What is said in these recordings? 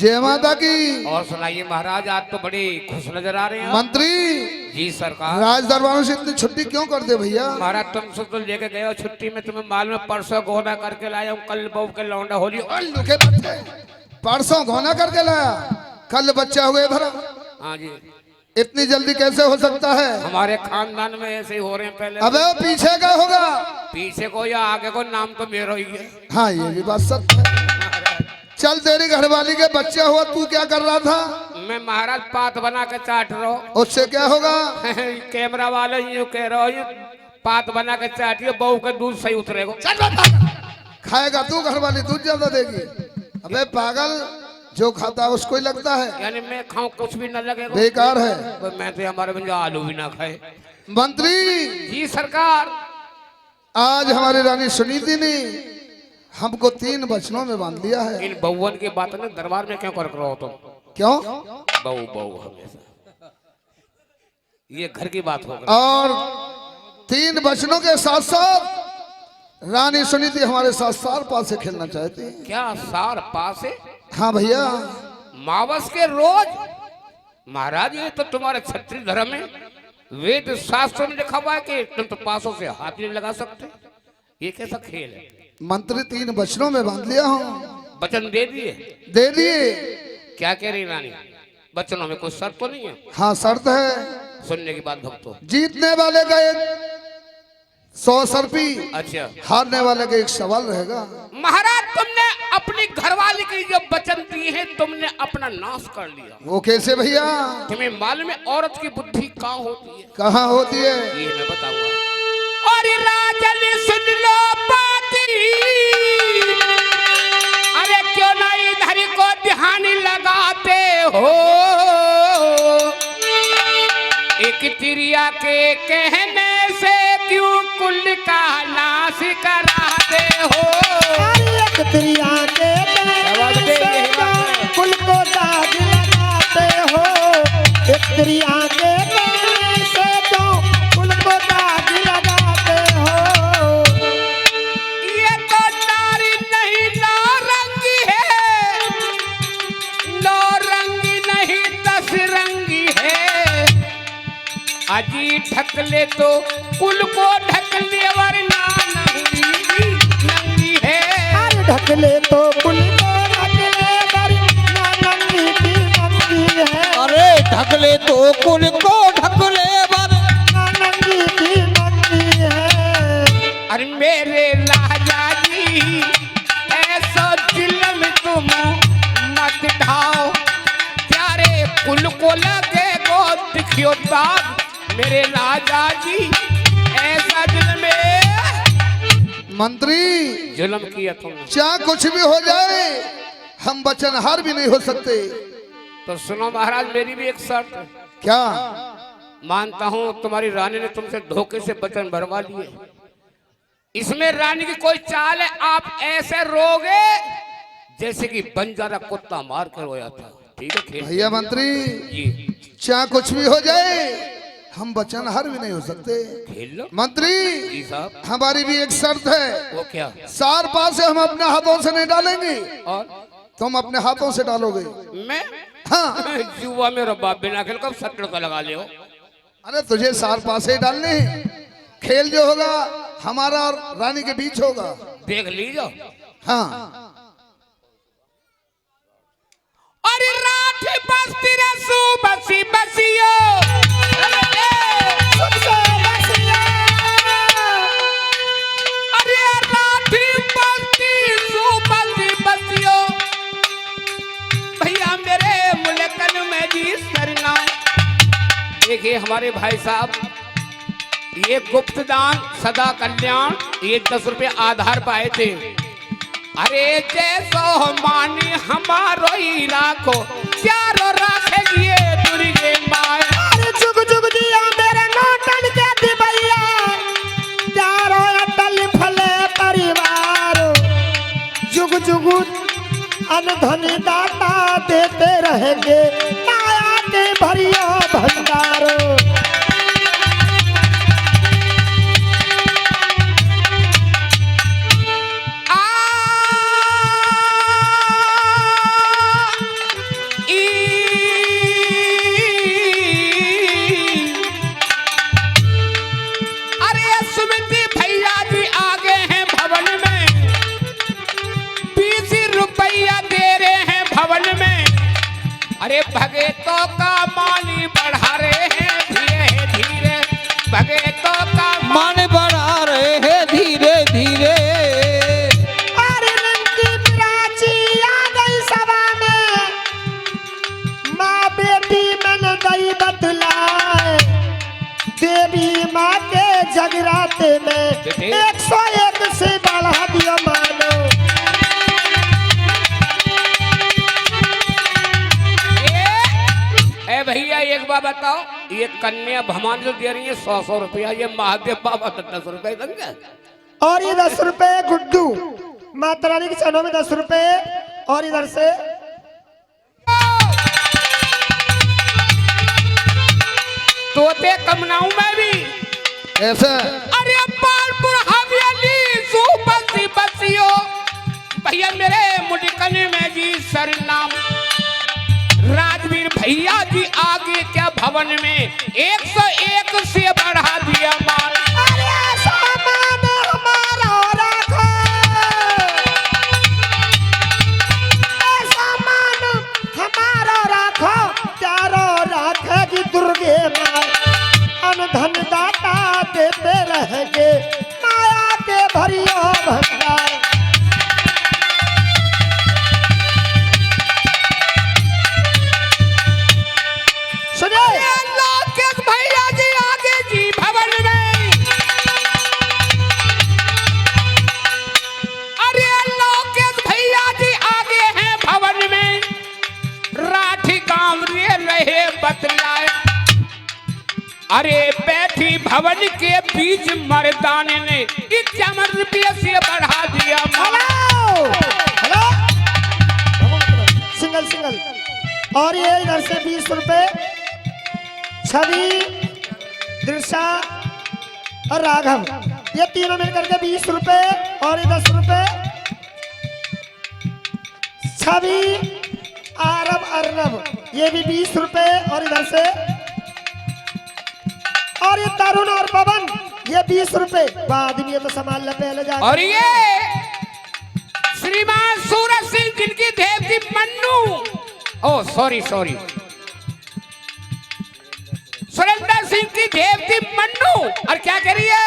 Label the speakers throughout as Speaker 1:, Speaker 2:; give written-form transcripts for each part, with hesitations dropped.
Speaker 1: जय माता की।
Speaker 2: और सुनाइए महाराज, आज तो बड़ी खुश नजर आ रहे हैं
Speaker 1: मंत्री
Speaker 2: जी। सरकार
Speaker 1: राज दरबारों से इतनी छुट्टी क्यों कर दे भैया?
Speaker 2: महाराज तुमसे तो लेके गए हो छुट्टी में, तुम्हें मालूम है परसों गोना करके लाया हूँ, कल बहू के लौंडा होली।
Speaker 1: परसों घोना करके लाया, कल बच्चा हुए भरा।
Speaker 2: हाँ जी,
Speaker 1: इतनी जल्दी कैसे हो सकता है?
Speaker 2: हमारे खानदान में ऐसे ही हो रहे हैं पहले।
Speaker 1: अबे वो पीछे का होगा,
Speaker 2: पीछे को या आगे को, नाम तो मेरा ही है।
Speaker 1: हाँ ये भी बात सच है। चल तेरी घरवाली के बच्चा हुआ, तू क्या कर रहा था?
Speaker 2: मैं महाराज पात बना के चाट रहा हूँ।
Speaker 1: उससे क्या होगा?
Speaker 2: कैमरा वाले यूं कह रहा हूँ, पात बना के चाटिए, बहू का दूध सही उतरेगा।
Speaker 1: खाएगा तू, घरवाली दूध ज्यादा देगी। अबे पागल, जो खाता है उसको ही लगता है।
Speaker 2: यानी मैं खाऊं कुछ भी न लगेगा,
Speaker 1: बेकार है।
Speaker 2: तो मैं तो हमारे बंजा आलू भी ना खाए।
Speaker 1: मंत्री
Speaker 2: जी सरकार,
Speaker 1: आज हमारी रानी सुनीति ने हमको 3 वचनों में बांध लिया है।
Speaker 2: इन बहुवन की बात ने दरबार में क्यों कर रहे हो तुम?
Speaker 1: क्यों?
Speaker 2: बहू बहू हमेशा, ये घर की बात हो गई।
Speaker 1: और 3 वचनों के साथ साथ रानी सुनीति हमारे साथ सार पास से खेलना चाहती है।
Speaker 2: क्या सार पास है?
Speaker 1: हाँ भैया।
Speaker 2: मावस के रोज महाराज, ये तो तुम्हारे क्षत्रिय धर्म में वेद शास्त्रों में लिखा हुआ है कि तुम तो पासों से हाथ नहीं लगा सकते। ये कैसा खेल है?
Speaker 1: मंत्री 3 वचनों में बांध लिया हूँ।
Speaker 2: वचन दे दिए?
Speaker 1: दे दिए।
Speaker 2: क्या कह रही रानी? वचनों में कोई शर्त तो नहीं है?
Speaker 1: हाँ शर्त है।
Speaker 2: सुनने की बात भक्तों।
Speaker 1: जीतने वाले का 100 रुपये,
Speaker 2: अच्छा,
Speaker 1: हारने वाले का 1 सवाल रहेगा।
Speaker 2: महाराज तुमने अपनी घरवाली की जो वचन दी है, तुमने अपना नाश कर लिया।
Speaker 1: वो कैसे भैया?
Speaker 2: तुम्हें मालूम है औरत की बुद्धि कहाँ होती है?
Speaker 1: कहाँ होती है?
Speaker 2: ये मैं बताऊंगा। और राजन सुन लो बाती, अरे क्यों ना इधर को ध्यान लगाते हो? एक तिरिया के कहने से क्यों कुल का नाश कराते हो?
Speaker 3: एक तिरिया के कहने से क्यों कुल को दाग लगाते हो? एक तिरिया के कहने से क्यों कुल को दाग लगाते हो?
Speaker 2: ये तो नारी नहीं नारंगी है, नारंगी नहीं 10 रंगी है। अजी ढक ले तो कुल को ढक ले, वरना नंगी है।
Speaker 3: अरे ढक ले तो कुल को ढक ले, वरना नंगी की नंगी है।
Speaker 4: अरे ढक ले तो कुल को ढक ले,
Speaker 3: वरना नंगी की नंगी है।
Speaker 2: अरे मेरे राजा जी, ऐसा जुल्म तुम मत ढाओ, प्यारे कुल को लगे गो दिखियो दाग। मेरे राजा जी, ऐसा जुल्म
Speaker 1: मंत्री
Speaker 2: जुल्म किया तुमने।
Speaker 1: चाहे कुछ भी हो जाए, हम वचन हार भी नहीं हो सकते।
Speaker 2: तो सुनो महाराज, मेरी भी एक शर्त है।
Speaker 1: क्या?
Speaker 2: मानता हूं तुम्हारी रानी ने तुमसे धोखे से वचन भरवा लिए, इसमें रानी की कोई चाल है? आप ऐसे रोगे जैसे कि बंजारा कुत्ता मार कर रोया था। ठीक है खेल
Speaker 1: भैया मंत्री,
Speaker 2: जी,
Speaker 1: चाहे कुछ भी हो जाए, हम वचन हार भी नहीं हो सकते।
Speaker 2: खेल लो
Speaker 1: मंत्री
Speaker 2: जी साहब।
Speaker 1: हमारी भी एक शर्त है।
Speaker 2: वो क्या?
Speaker 1: सार पास से हम अपने हाथों से नहीं डालेंगे,
Speaker 2: और
Speaker 1: तुम अपने हाथों से डालोगे।
Speaker 2: मैं?
Speaker 1: हाँ।
Speaker 2: जुआ मेरा बाप बिना खेल कब 70 का लगा ले हो?
Speaker 1: अरे तुझे सार पास से ही डालने हैं। खेल जो होगा हमारा और रानी के बीच होगा।
Speaker 2: देख लीजिए।
Speaker 1: हाँ।
Speaker 2: अरे राठ बस्ती रसू बसी बसियो, अरे राठ बस्ती सू बसी बसियो। भैया मेरे मुल्कन में जी सरना। देखिए हमारे भाई साहब, ये गुप्त दान सदा कल्याण, ये 10 रुपए आधार पाए थे। अरे जैसो मानी हमारो ही राखो, प्यारो राखेगी ये दुर्गे माए।
Speaker 3: अरे जुग जुग दिया मेरे नौटन के दिवैया, प्यारो अटल फले परिवार। जुग जुग अनधन दाता देते रहेंगे, माया के भरिया भंडार।
Speaker 2: अरे भगतों का मानी बढ़ा रहे हैं धीरे धीरे, भगतों का
Speaker 4: मान बढ़ा रहे हैं धीरे धीरे।
Speaker 3: अरे नंकी प्राची आ गई सभा में, माँ बेटी मन दई बतलाए, देवी माँ के जगराते में 101 से बढ़ा दिया मानो।
Speaker 2: ए भैया एक बात बताओ, ये कन्या भमान जो दे रही है 100 रुपया, ये महादेव बाबा 10 रुपए देंगे।
Speaker 3: और ये 10 रुपए गुड्डू माता रानी के चरणों में 10 रुपए, और इधर से
Speaker 2: तोते कमनाऊ में भी
Speaker 1: ऐसे
Speaker 2: अरे पालपुर हवेली सुबसी बसियो भैया मेरे मुडकन में जी सरनाम, राजवीर भैया जी आगे क्या भवन में 101 से बढ़ा दिया माल।
Speaker 3: अरे सामान हमारा रखो, सामान हमारा रखो, प्यारो रखेगी दुर्गे माँ, अनधन दाता देते रहेंगे, माया के भरियो भंडार। सुनिए
Speaker 2: लोकेश भैया जी आगे जी भवन में, अरे लोकेश भैया जी आगे हैं भवन में, राठी गांव रे रहे बतलाए, अरे बैठी भवन के बीच मर्दाने ने 51 रुपये से बढ़ा दिया माल।
Speaker 3: हेलो सिंगल सिंगल, और ये इधर से 20 रुपए, छवि दृशा और राघव, ये तीनों मिलकर के 20 रुपए, और ये 10 रुपए, छवि आरब अर्नब ये भी 20 रुपए, और इधर से, और ये तरुण और पवन ये 20 रुपए। बाद में ये तो सामान ले जा।
Speaker 2: और ये श्रीमान सूरज सिंह जिनकी देवती मन्नू, ओ सॉरी सुरेंद्र सिंह की देवती मन्नू, और क्या करिए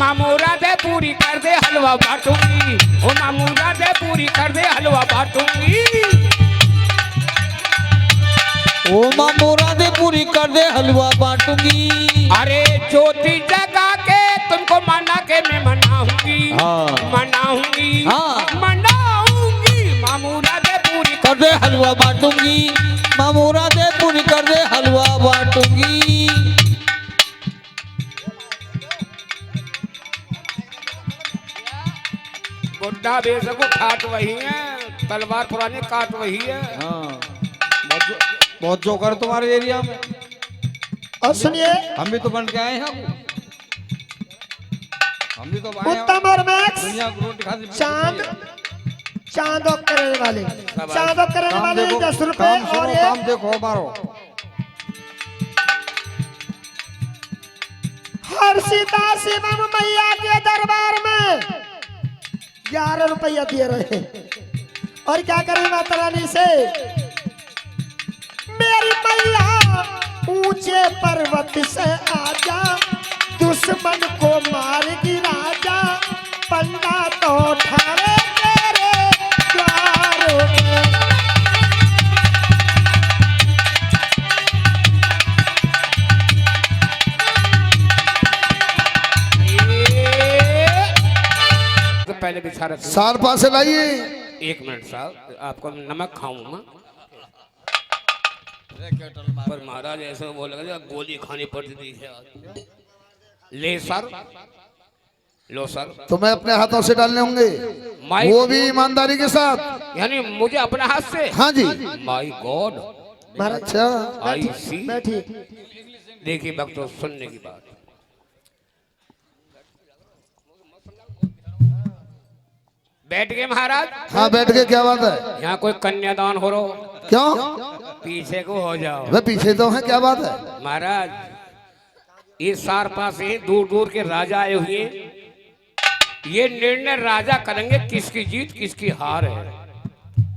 Speaker 2: मामूरा दे पूरी कर दे हलवा बांटूंगी, ओ मामूरा दे पूरी कर दे हलवा बांटूंगी,
Speaker 4: ओ माँ मुरादे पूरी कर दे हलवा बांटूंगी।
Speaker 2: अरे ज्योति जगा के तुमको मना के मैं मनाऊंगी,
Speaker 4: हाँ।
Speaker 2: मनाऊंगी,
Speaker 4: हाँ।
Speaker 2: मनाऊंगी, मामूरा दे पूरी
Speaker 4: कर दे हलवा बांटूंगी, माँ मुरादे पूरी कर दे हलवा बांटूंगी।
Speaker 2: बुड्ढा बेसको खाट वही है, तलवार पुरानी काट वही है।
Speaker 4: हाँ बहुत जोकर तुम्हारे एरिया में।
Speaker 3: और सुनिए
Speaker 4: हम भी तो बन के आए हैं, हम भी तो आए हैं।
Speaker 3: उत्तम और मैक्स
Speaker 4: दुनिया को रोटी खाती
Speaker 3: चांद चांदो करने वाले, चांदो करने
Speaker 4: काम
Speaker 3: वाले
Speaker 4: देखो,
Speaker 3: 10 रुपए,
Speaker 4: काम
Speaker 3: और
Speaker 4: सुनो,
Speaker 3: ये
Speaker 4: काम देखो मारो।
Speaker 3: हर्षिता शिवम मैया के दरबार में 11 रुपया दिए रहे। और क्या करें माता रानी से, मेरी मैया ऊंचे पर्वत से आजा, दुश्मन को मार गिराजा, पंडा तो ठाड़े तेरे द्वारों में।
Speaker 2: तो पहले बिछा रखिए।
Speaker 1: सार पासे लाइए।
Speaker 2: 1 मिनट साहब, आपको नमक खाऊंगा पर महाराज ऐसे बोलेगा गोली खानी पड़ती थी है। ले सर, लो सर।
Speaker 1: तुम्हें अपने हाथों से डालने होंगे,
Speaker 2: माई
Speaker 1: वो भी ईमानदारी के साथ।
Speaker 2: यानी मुझे अपने हाथ से?
Speaker 1: हाँ जी।
Speaker 2: माय गॉड,
Speaker 1: अच्छा
Speaker 2: आई सी।
Speaker 3: बैठिए।
Speaker 2: देखिए भक्तों, सुनने की बात, बैठ गए महाराज।
Speaker 1: हाँ बैठ के क्या बात है?
Speaker 2: यहाँ कोई कन्यादान हो रहा,
Speaker 1: क्यों?
Speaker 2: पीछे को हो जाओ।
Speaker 1: वे पीछे तो है, क्या बात है?
Speaker 2: महाराज इस सार पास से दूर दूर के राजा आए हुए, ये निर्णय राजा करेंगे किसकी जीत किसकी हार है।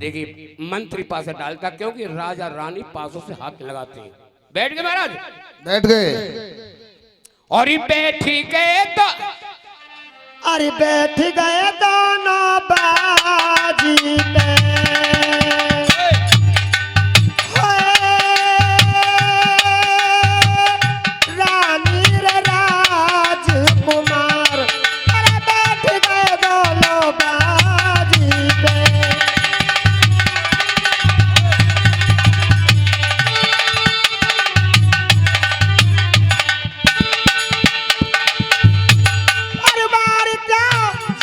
Speaker 2: देखिए मंत्री पास डालता क्योंकि राजा रानी पासों से हाथ लगाते हैं। बैठ गए महाराज?
Speaker 1: बैठ गए।
Speaker 2: और ये बैठी गए तो
Speaker 3: अरे बैठ गए दोनों बाजी पे रानी रे राजकुमार, अरे बैठ गए दोनों बाजी पे। अरे बार क्या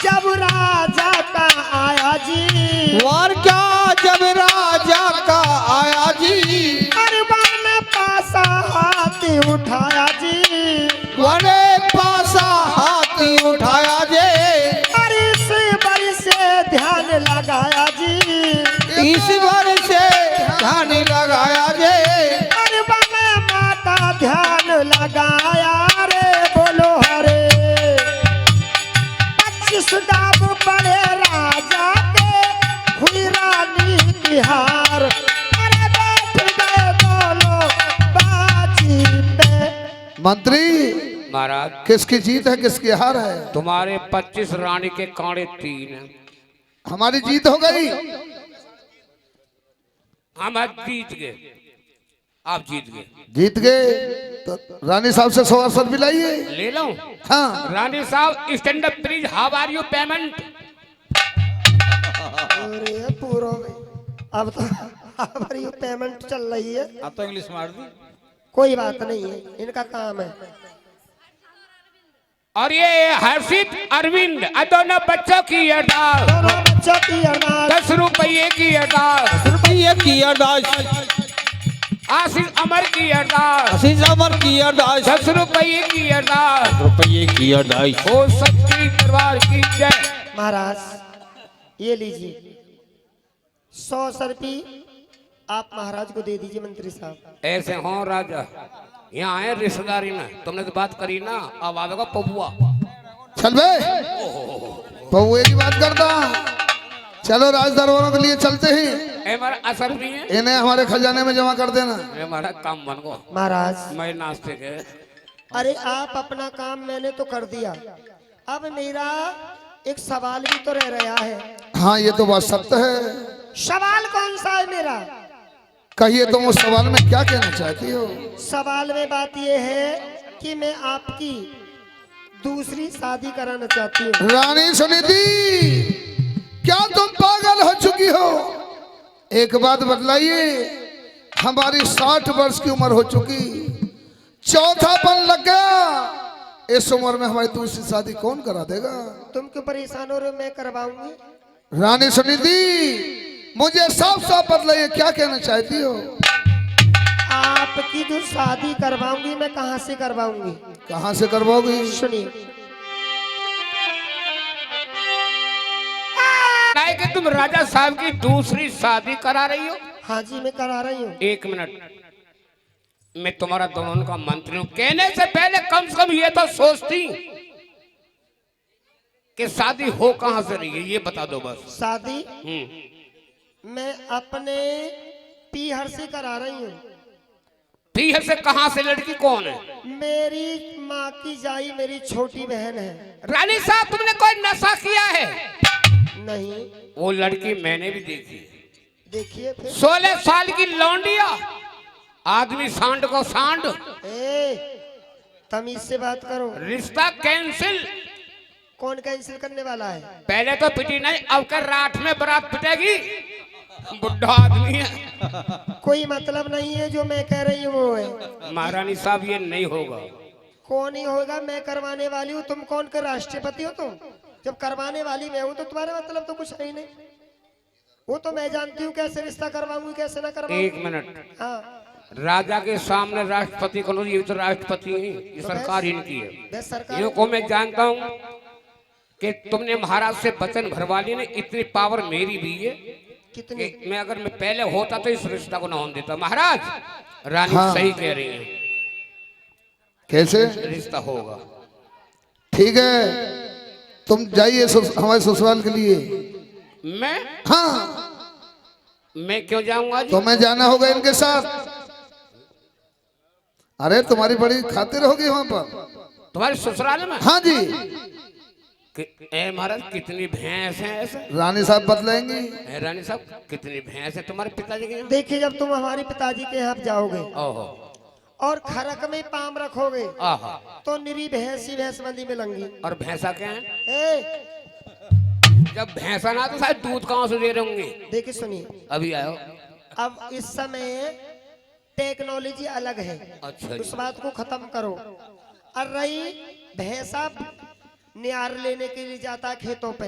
Speaker 3: जब राजा का आया जी,
Speaker 4: वार क्या जब राजा का आया जी,
Speaker 3: अरे बाने पासा हाथी उठाया जी,
Speaker 4: वने पासा हाथी उठाया जे,
Speaker 3: अरे इस बार से ध्यान लगाया जी,
Speaker 4: ईश्वर से ध्यान लगाया जे,
Speaker 3: अरे बाने माता ध्यान लगाया रे बोलो हरे। 25 डाब पड़े राजा के हुई रानी की हार, अरे बैठ गए दोनों बाजी पे।
Speaker 1: मंत्री
Speaker 2: महाराज
Speaker 1: किसकी जीत है किसकी हार है?
Speaker 2: तुम्हारे 25 रानी के कांड़े 3 हैं।
Speaker 1: हमारी जीत हो गई।
Speaker 2: हम आज जीत गए, आप जीत गए।
Speaker 1: जीत गए तो रानी साहब से 100 भी लाइए।
Speaker 2: ले लो।
Speaker 1: हाँ
Speaker 2: रानी साहब stand up please, how are you payment?
Speaker 3: अरे पूरा अब तो हमारी पेमेंट चल रही है।
Speaker 4: अब तो इंग्लिश मार दी।
Speaker 3: कोई बात नहीं है, इनका काम है।
Speaker 2: और ये हर्षित अरविंद दोनों बच्चों की अरदास,
Speaker 3: दोनों बच्चों की अरदास,
Speaker 2: 10 रुपये की अरदास,
Speaker 4: रुपये की अरदास,
Speaker 2: आशीष अमर की अरदास,
Speaker 4: आशीष अमर की अरदास,
Speaker 2: 10 रुपये की अरदास,
Speaker 4: रुपये की अरदास।
Speaker 2: हो सच्ची दरबार की जय।
Speaker 3: महाराज ये लीजिए 100 रुपये आप महाराज को दे दीजिए मंत्री साहब।
Speaker 2: ऐसे हो राजा, यहाँ आए रिश्तेदारी में, तुमने तो बात करी ना, अब आवेगा पबुआ।
Speaker 1: चल बे पौए की बात करता। चलो राज दरबारों के लिए चलते ही,
Speaker 2: ए हमारा असर नहीं है,
Speaker 1: इन्हें हमारे खजाने में जमा कर देना।
Speaker 2: ए हमारा काम बन गो।
Speaker 3: महाराज
Speaker 2: मैं नाश्ते के
Speaker 3: अरे आप अपना काम मैंने तो कर दिया, अब मेरा एक सवाल भी तो रह रहा है।
Speaker 1: हाँ ये तो बात सत्य है।
Speaker 3: सवाल कौन सा है मेरा?
Speaker 1: कहिए तुम उस सवाल में क्या कहना चाहती हो?
Speaker 3: सवाल में बात यह है कि मैं आपकी दूसरी शादी कराना चाहती हूँ।
Speaker 1: रानी सुनीति, क्या तुम पागल हो चुकी हो? एक बात बतलाइए, हमारी 60 वर्ष की उम्र हो चुकी, चौथापन लग गया। इस उम्र में हमारी दूसरी शादी कौन करा देगा?
Speaker 3: तुम क्यों परेशान हो रहे हो? मैं करवाऊंगी।
Speaker 1: रानी सुनीति, मुझे साफ साफ बतलाइए क्या कहना चाहती हो?
Speaker 3: आपकी जो शादी करवाऊंगी मैं कहाँ से करवाऊंगी?
Speaker 1: कहाँ से करवाओगी?
Speaker 3: सुनिए,
Speaker 2: नहीं कि तुम राजा साहब की दूसरी शादी करा रही हो।
Speaker 3: हाँ जी मैं करा रही हूँ।
Speaker 2: 1 मिनट, मैं तुम्हारा दोनों का मंत्री हूँ, कहने से पहले कम से कम ये तो सोचती कि शादी हो कहाँ से रही है, ये बता दो बस।
Speaker 3: शादी मैं अपने पीहर से करा रही हूँ।
Speaker 2: पीहर से? कहाँ से? लड़की कौन है?
Speaker 3: मेरी माँ की जाई मेरी छोटी बहन है।
Speaker 2: रानी साहब तुमने कोई नशा किया है?
Speaker 3: नहीं।
Speaker 2: वो लड़की मैंने भी देखी।
Speaker 3: देखिए फिर।
Speaker 2: 16 साल की लौंडिया, आदमी सांड को सांड।
Speaker 3: ए, तमीज से बात करो।
Speaker 2: रिश्ता कैंसिल।
Speaker 3: कौन कैंसिल करने वाला है?
Speaker 2: पहले तो पिटी नहीं, अब कर रात में बारात पिटेगी। बुढ़ा आदमी है।
Speaker 3: कोई मतलब नहीं है, जो मैं कह रही हूँ वो है।
Speaker 2: महारानी साहब ये नहीं होगा।
Speaker 3: कौन ही होगा? मैं करवाने वाली हूँ। तुम कौन के राष्ट्रपति हो? तुम जब करवाने वाली मैं हूँ तो तुम्हारे मतलब तो कुछ है ही नहीं। वो तो मैं जानती हूँ कैसे रिश्ता करवाऊंगी कैसे ना करवाऊंगी।
Speaker 2: 1 मिनट,
Speaker 3: हाँ
Speaker 2: राजा के सामने राष्ट्रपति को, ये तो राष्ट्रपति है, ये सरकार इनकी है।
Speaker 3: बस सरकार।
Speaker 2: ये को मैं जानता हूँ कि तुमने महाराज से वचन भरवा ली, ने इतनी पावर मेरी भी है
Speaker 3: कितनी?
Speaker 2: कि मैं अगर मैं पहले होता तो इस रिश्ता को ना होने देता। महाराज रानी
Speaker 1: हाँ।
Speaker 2: सही कह रही है,
Speaker 1: कैसे?
Speaker 2: रिश्ता होगा।
Speaker 1: ठीक है, तुम जाइए हमारे ससुराल के लिए।
Speaker 2: मैं?
Speaker 1: हाँ
Speaker 2: मैं क्यों जाऊंगा जी?
Speaker 1: तुम्हें जाना होगा इनके साथ। अरे तुम्हारी बड़ी खातिर होगी वहां पर।
Speaker 2: तुम्हारे ससुराल में?
Speaker 1: हाँ जी।
Speaker 2: ए महाराज कितनी भैंस है ऐसे?
Speaker 1: रानी साहब बतलाएंगी।
Speaker 2: ए रानी साहब कितनी भैंस है तुम्हारे पिताजी के यहाँ?
Speaker 3: देखिए जब तुम हमारे पिताजी के यहाँ जाओगे
Speaker 2: ओहो
Speaker 3: और खरक में पाम रखोगे
Speaker 2: आहा।
Speaker 3: तो निरी भैंस ही भैंसबंदी मिलेंगी।
Speaker 2: और भैंसा क्या है?
Speaker 3: ए
Speaker 2: जब भैंसा ना तो शायद दूध कहाँ से दे रहे होंगे?
Speaker 3: देखिए सुनिए,
Speaker 2: अभी आयो।
Speaker 3: अब इस समय टेक्नोलॉजी अलग है,
Speaker 2: अच्छा
Speaker 3: उस
Speaker 2: जी।
Speaker 3: बात को खत्म करो। और रही भैंसा नियार लेने के लिए जाता है खेतों पे,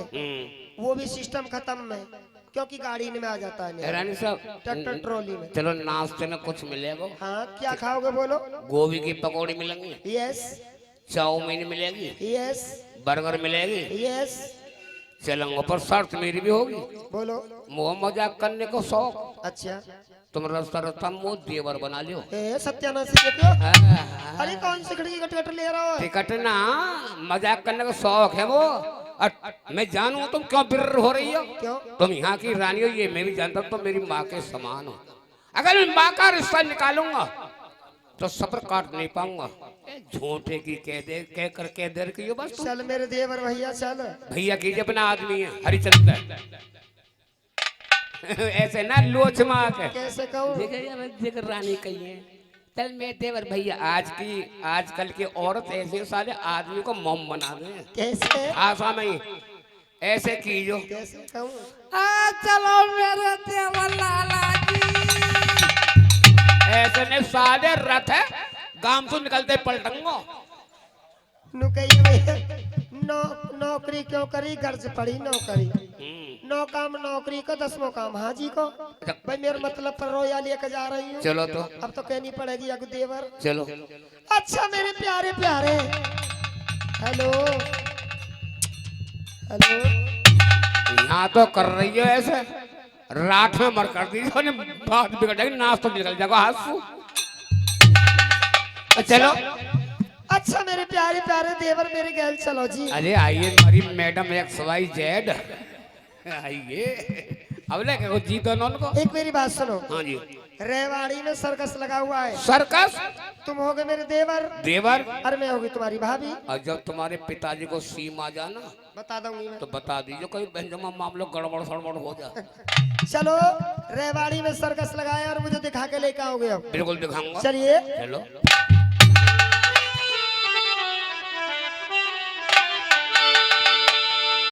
Speaker 3: वो भी सिस्टम खत्म है क्योंकि गाड़ी में आ जाता है नियार।
Speaker 2: रानी साहब
Speaker 3: ट्रैक्टर ट्रॉली में।
Speaker 2: चलो नाश्ते में कुछ मिलेगा?
Speaker 3: हाँ क्या खाओगे बोलो?
Speaker 2: गोभी की पकौड़ी मिलेंगी,
Speaker 3: यस
Speaker 2: चाउमीन मिलेगी,
Speaker 3: यस
Speaker 2: बर्गर मिलेगी।
Speaker 3: यस
Speaker 2: चलूंगा पर शर्त मेरी भी होगी।
Speaker 3: बोलो।
Speaker 2: मुँह मजाक करने को शौक,
Speaker 3: अच्छा
Speaker 2: तुम रास्ता रास्ता मुँह देवर बना लियो।
Speaker 3: ए सत्यानाशी देखो।
Speaker 2: हाँ।
Speaker 3: अरे कौन सी खड़ी कट ले रहा हो?
Speaker 2: टिकट ना, मजाक करने का शौक है वो। और मैं जानू तुम क्यों बिर्र हो रही हो?
Speaker 3: क्यों?
Speaker 2: तुम यहाँ की रानी हो, ये मैं भी जानता हूँ, तुम मेरी माँ के समान हो। अगर मैं माँ का रिश्ता निकालूंगा तो सब्र काट नहीं पाऊंगा। झूठे की कह दे की हो बस तुम।
Speaker 3: चल मेरे देवर भैया चल।
Speaker 2: भैया कीजिए, अपना आदमी है हरिचंद्र। ऐसे ना लोच माँ के
Speaker 3: कैसे कहूँ?
Speaker 2: देख रानी कही है। चल मैं देवर भैया, आजकल की औरत ऐसे सारे आदमी को मोम बना दे।
Speaker 3: कैसे?
Speaker 2: आशा में ऐसे कीजो।
Speaker 3: कैसे कहूँ?
Speaker 2: चलो मेरे देवर लाला जी। ऐसे नहीं सारे रथ है गांव से निकलते पलटंगो।
Speaker 3: नुकैया भैया नौकरी क्यों करी? गर्ज पड़ी नौकरी। नौ काम नौकरी को 10वां काम हाजी को। भाई मेरा मतलब पर रोया लेकर जा रही हूँ।
Speaker 2: चलो तो
Speaker 3: अब तो कहनी पड़ेगी अगु देवर।
Speaker 2: चलो।
Speaker 3: अच्छा मेरे प्यारे प्यारे। Hello hello.
Speaker 2: यहाँ तो कर रही हो ऐसे, रात में मर कर दी बात बिगड़ जाएगी, नाश तो निकल जाएगा हाथ से। चलो।
Speaker 3: अच्छा मेरे प्यारे प्यारे देवर मेरे गैल चलो जी।
Speaker 2: अरे आइए हमारी मैडम XYZ आइए। अब ले क्या जी दोनों को।
Speaker 3: एक मेरी बात सुनो।
Speaker 2: हाँ जी।
Speaker 3: रेवाड़ी में सर्कस लगा हुआ है।
Speaker 2: सर्कस?
Speaker 3: तुम होगे मेरे देवर
Speaker 2: देवर?
Speaker 3: और मैं होगी तुम्हारी भाभी।
Speaker 2: और जब तुम्हारे पिताजी को सीम आ जाना
Speaker 3: बता दूंगी मैं।
Speaker 2: तो बता दीजिए, कोई बहनजमा मामला गड़बड़ सड़बड़ हो जाए।
Speaker 3: चलो रेवाड़ी में सर्कस लगाया और मुझे दिखा के लेके आओगे अब।
Speaker 2: बिल्कुल दिखाऊंगा।
Speaker 3: चलिए।
Speaker 2: चलो।